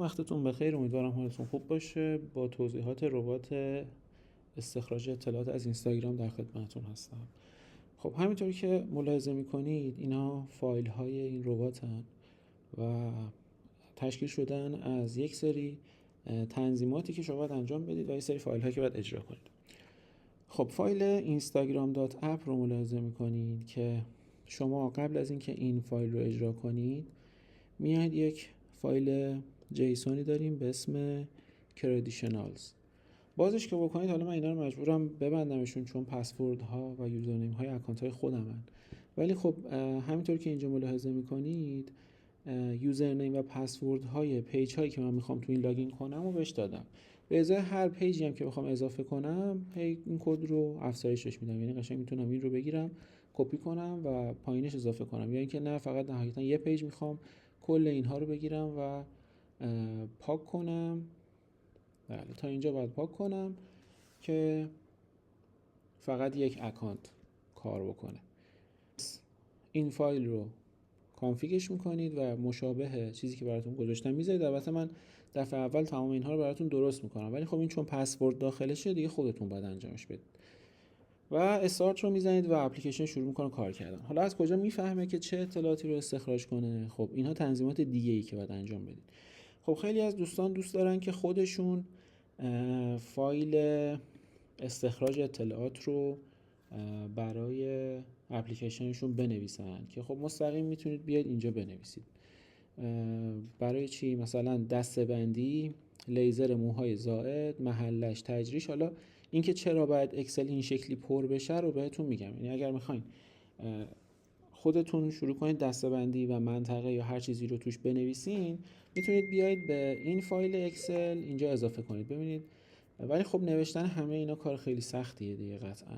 وقتتون بخیر. امیدوارم حالتون خوب باشه. با توضیحات ربات استخراج اطلاعات از اینستاگرام در خدمتتون هستم. خب همینطوری که ملاحظه میکنید اینا فایل های این رباتن و تشکیل شدن از یک سری تنظیماتی که شما باید انجام بدید و یک سری فایل هایی که باید اجرا کنید. خب فایل instagram.app رو ملاحظه میکنید که شما قبل از اینکه این فایل رو اجرا کنید میاد یک فایل جیسونی داریم به اسم کردیشنالز. بازش که بکنید، حالا من اینا رو مجبورم ببندمشون چون پسورد ها و یوزرنیم های اکانت های خودمن، ولی خب همینطور که اینجا ملاحظه میکنید یوزرنیم و پسورد های پیج هایی که من میخوام تو این لاگین کنم رو بهش دادم. به ازای هر پیجی هم که بخوام اضافه کنم این کد رو افزایشش میدم، یعنی قشنگ میتونم این رو بگیرم کپی کنم و پایینش اضافه کنم، یا اینکه نه فقط نهایتا یه پیج میخوام کل اینها رو بگیرم و پاک کنم. بله، تا اینجا باید پاک کنم که فقط یک اکانت کار بکنه. این فایل رو کانفیگش میکنید و مشابه چیزی که براتون گذاشتم میذارید. البته من دفعه اول تمام اینها رو براتون درست میکنم، ولی خب این چون پسورد داخلشه دیگه خودتون باید انجامش بدید. و استارت رو میزنید و اپلیکیشن شروع میکنه کار کردن. حالا از کجا میفهمه که چه اطلاعاتی رو استخراج کنه؟ خب اینها تنظیمات دیگه ای که باید انجام بدید. خب خیلی از دوستان دوست دارن که خودشون فایل استخراج اطلاعات رو برای اپلیکیشنشون بنویسن که خب مستقیم میتونید بیاید اینجا بنویسید. برای چی؟ مثلا دسته‌بندی، لیزر موهای زائد، محلش، تجریش. حالا اینکه چرا باید اکسل این شکلی پر بشه رو بهتون میگم. یعنی اگر میخواین خودتون شروع کنید دسته‌بندی و منطقه یا هر چیزی رو توش بنویسین، میتونید بیاید به این فایل اکسل اینجا اضافه کنید. ببینید، ولی خب نوشتن همه اینا کار خیلی سختیه دیگه قطعاً،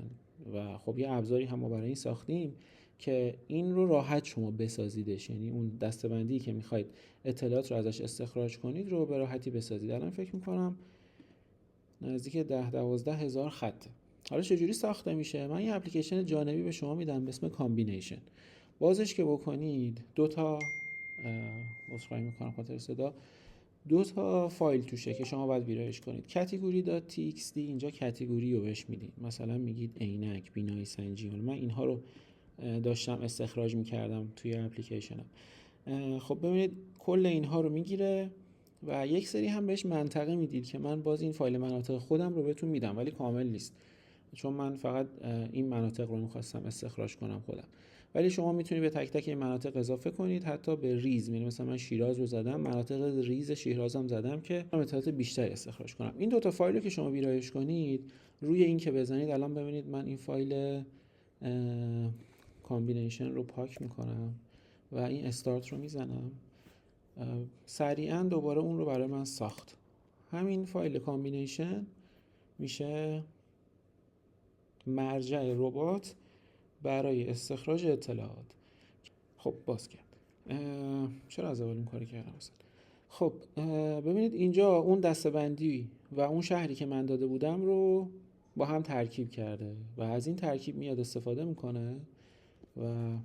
و خب یه ابزاری هم ما برای این ساختیم که این رو راحت شما بسازیدش، یعنی اون دسته‌بندی که میخواید اطلاعات رو ازش استخراج کنید رو به راحتی بسازید. الان فکر میکنم نزدیک 10-12 هزار خطه. حالا چجوری ساخته میشه؟ من یه اپلیکیشن جانبی به شما میدم به اسم کامبینیشن. بازش که بکنید عذرخواهی میکنم خاطر صدا، 2 فایل توشه که شما باید ویرایش کنید. category.txt اینجا کاتگوری رو بهش میدید، مثلا میگید عینک، بینایی سنجی. من اینها رو داشتم استخراج میکردم توی اپلیکیشنم. خب ببینید کل اینها رو میگیره و یک سری هم بهش منطقه میدید که من باز این فایل مناطق خودم رو بهتون میدم، ولی کامل نیست چون من فقط این مناطق رو میخواستم استخراج کنم خودم. ولی شما میتونید به تک تک این مناطق اضافه کنید، حتی به ریز. یعنی مثلا من شیراز رو زدم، مناطق ریز شیرازم زدم که اطلاعات بیشتری استخراج کنم. این 2 فایل رو که شما ویرایش کنید، روی این که بزنید الان ببینید من این فایل کامبینیشن رو پاک میکنم و این استارت رو میزنم. سریعا دوباره اون رو برای من ساخت. همین فایل کامبینیشن میشه مرجع ربات برای استخراج اطلاعات. خب باز کرد. چرا از اول این کاری کردم اصلا؟ خب ببینید اینجا اون دسته‌بندی و اون شهری که من داده بودم رو با هم ترکیب کرده و از این ترکیب میاد استفاده میکنه و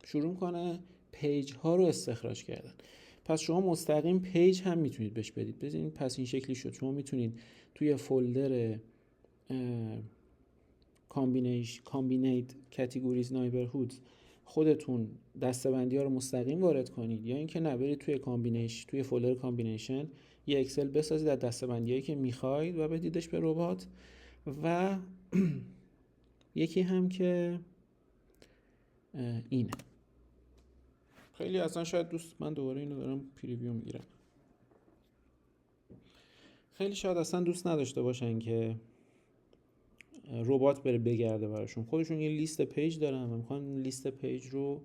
شروع میکنه پیج ها رو استخراج کردن. پس شما مستقیم پیج هم میتونید بهش بدید. ببینید پس این شکلی شد. شما میتونید توی فولدر کامبینیت کاتگوریز نایبرهودز خودتون دسته‌بندی ها رو مستقیم وارد کنید، یا اینکه نه برید توی فولدر کامبینیشن یه اکسل بسازید از دسته‌بندیایی که میخواید و بدیدش به ربات. و یکی هم که اینه. خیلی اصلا شاید من دوباره اینو دارم پریویو میگیرم. خیلی شاید اصلا دوست نداشته باشن که ربات بره بگرده براشون. خودشون یه لیست پیج دارن و میخوان لیست پیج رو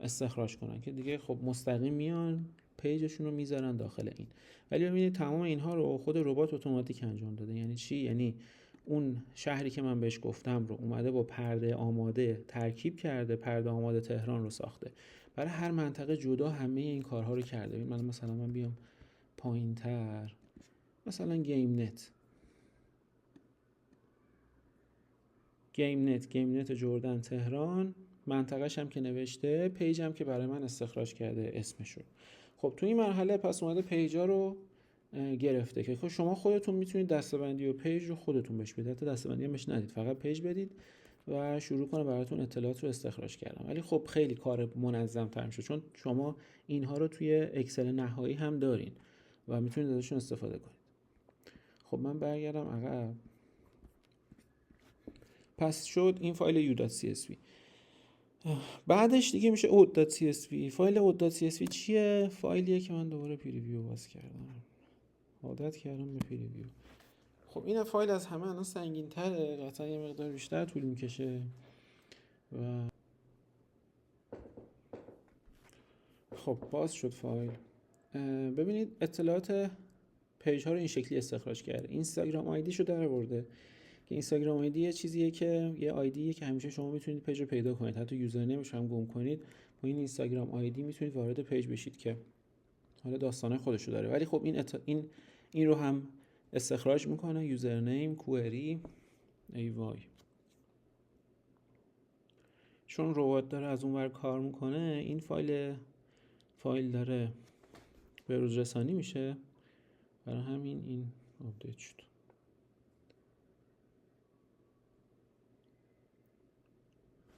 استخراج کنن که دیگه خب مستقیم میان پیجشون رو میذارن داخل این. ولی ببینید تمام اینها رو خود ربات اتوماتیک انجام داده. یعنی چی؟ یعنی اون شهری که من بهش گفتم رو اومده با پرده آماده ترکیب کرده، پرده آماده تهران رو ساخته. برای هر منطقه جدا همه این کارها رو کرده. من بیام پایینتر، مثلا گیم نت جردن تهران، منطقه‌ش هم که نوشته، پیج هم که برای من استخراج کرده اسمشو. خب تو این مرحله پس اومده پیجا رو گرفته که خب شما خودتون میتونید دسته‌بندی و پیج رو خودتون بهش بدید، حتی دسته‌بندی هم بهش ندید، فقط پیج بدید و شروع کنه براتون اطلاعات رو استخراج کردن. ولی خب خیلی کار منظم تر میشه چون شما اینها رو توی اکسل نهایی هم دارین و میتونید ازشون استفاده کنید. خب من برگردم عقب. پس شد این فایل u.csv. بعدش دیگه میشه out.csv. فایل out.csv چیه؟ فایلیه که من دوباره پریویو باز کردم، عادت کردم به پریویو. خب این فایل از همه الان سنگین تره، قطعا یه مقدار بیشتر طول میکشه و خب باز شد فایل. ببینید اطلاعات پیج ها رو این شکلی استخراج کرده. اینستاگرام آیدی شو در آورده که اینستاگرام آیدی یه چیزیه که یه آیدیه که همیشه شما میتونید پیج رو پیدا کنید، حتی یوزرنیمش هم گم کنید با این اینستاگرام آیدی میتونید وارد پیج بشید که حالا داستانه خودشو داره. ولی خب این رو هم استخراج میکنه، یوزرنیم کوئری ای وای، چون ربات داره از اونور کار میکنه این فایل داره به روز رسانی میشه، برای همین این آپدیت شد.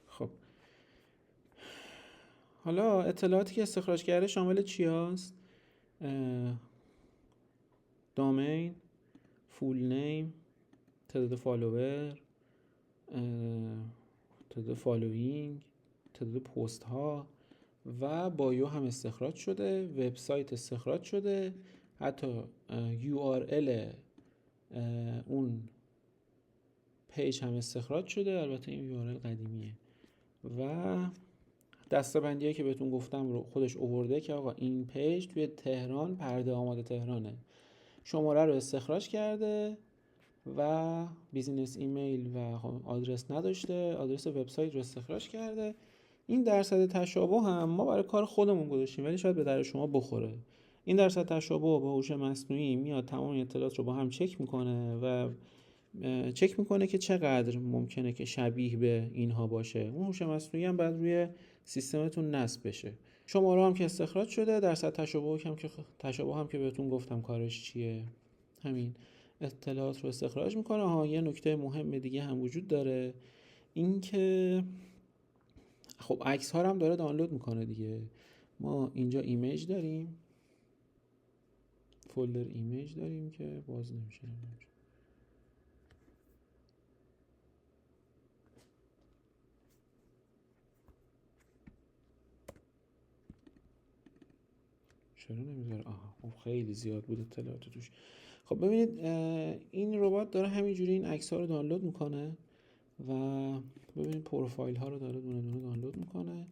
خب حالا اطلاعاتی که استخراج کرده شامل چی هست؟ دامین، فول نیم، تعداد فالوور، تعداد فالوینگ، تعداد پست ها و بایو هم استخراج شده، وبسایت استخراج شده، حتی URL اون پیج هم استخراج شده، البته این URL قدیمیه، و دسته‌بندیایی که بهتون گفتم رو خودش آورده که آقا این پیج توی تهران پرده آماده تهرانه، شماره رو استخراج کرده و بیزینس ایمیل و آدرس نداشته، آدرس وبسایت رو استخراج کرده. این درصد تشابه هم ما برای کار خودمون گذاشتیم ولی شاید به درد شما بخوره. این درصد تشابه با هوش مصنوعی میاد تمام اطلاعات رو با هم چک میکنه و چک میکنه که چقدر ممکنه که شبیه به اینها باشه. اون هوش مصنوعی هم بعد روی سیستمتون نصب بشه. شماره هم که استخراج شده، درصد تشابه هم که بهتون گفتم کارش چیه، همین اطلاعات رو استخراج میکنه. یه نکته مهم دیگه هم وجود داره، این که خب عکس ها هم داره دانلود میکنه دیگه. ما اینجا ایمیج داریم، فولدر ایمیج داریم که باز نمیشه. چرا نمیذاره؟ خب خیلی زیاد بود اطلاعات توش. خب ببینید این ربات داره همینجوری این عکس ها رو دانلود میکنه و ببینید پروفایل ها رو داره دونه دونه دانلود میکنه.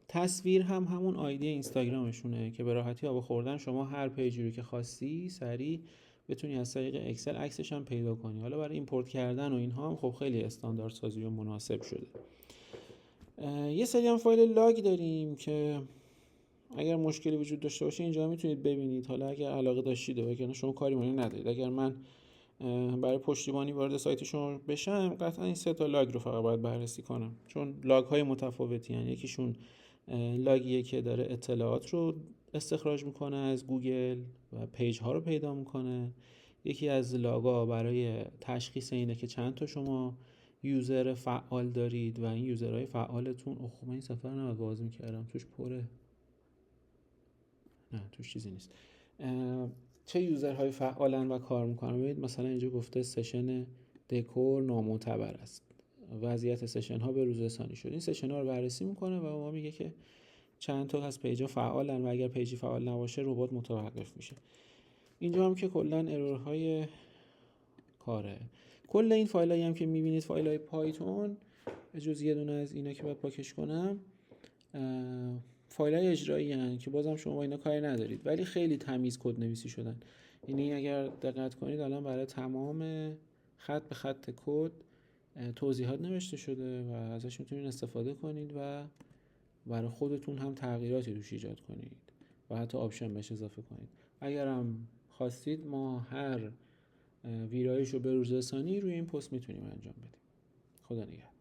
تصویر هم همون آیدی اینستاگرامشونه که به راحتی آب خوردن شما هر پیجی رو که خواستی سریع بتونی از طریق اکسل عکسش هم پیدا کنی. حالا برای ایمپورت کردن و اینها هم خب خیلی استاندارد سازی و مناسب شده. یه سری هم فایل لاگ داریم که اگر مشکلی وجود داشته باشه اینجا میتونید ببینید. حالا اگر علاقه داشتید و اگر شما کاری مانی ندارید، اگر من برای پشتیبانی وارد سایت شما بشم قطعا این 3 تا لاگ رو فقط باید بررسی کنم، چون لاگ های متفاوتی هستند. یکیشون لاگیه که داره اطلاعات رو استخراج میکنه از گوگل و پیج ها رو پیدا میکنه. یکی از لاگا برای تشخیص اینه که چند تا شما یوزر فعال دارید و این یوزرهای فعالتون من این سفر رو باز میکردم توش پره، نه توش چیزی نیست، چه یوزرهای فعالن و کار میکنن. ببینید مثلا اینجا گفته سشن دکور نامعتبر است، وضعیت سشن ها به روز رسانی شد. این سشن ها رو بررسی میکنه و ما میگه که چند تا از پیجا فعالن و اگر پیجی فعال نباشه ربات متوقف میشه. اینجا هم که کلا ارورهای کاره. کل این فایلایی هم که میبینید فایلای پایتون، جز یه دونه از اینا که باید پاکش کنم، فایلای اجرایی هستند که بازم شما با اینا کاری ندارید ولی خیلی تمیز کد نویسی شدن. یعنی اگر دقت کنید الان برای تمام خط به خط کد توضیحات نوشته شده و ازش میتونید استفاده کنید و برای خودتون هم تغییراتی روش ایجاد کنید و حتی آپشن بهش اضافه کنید. اگر هم خواستید ما هر ویرایش رو به روز رسانی روی این پست میتونیم انجام بدیم. خدا نگهدار.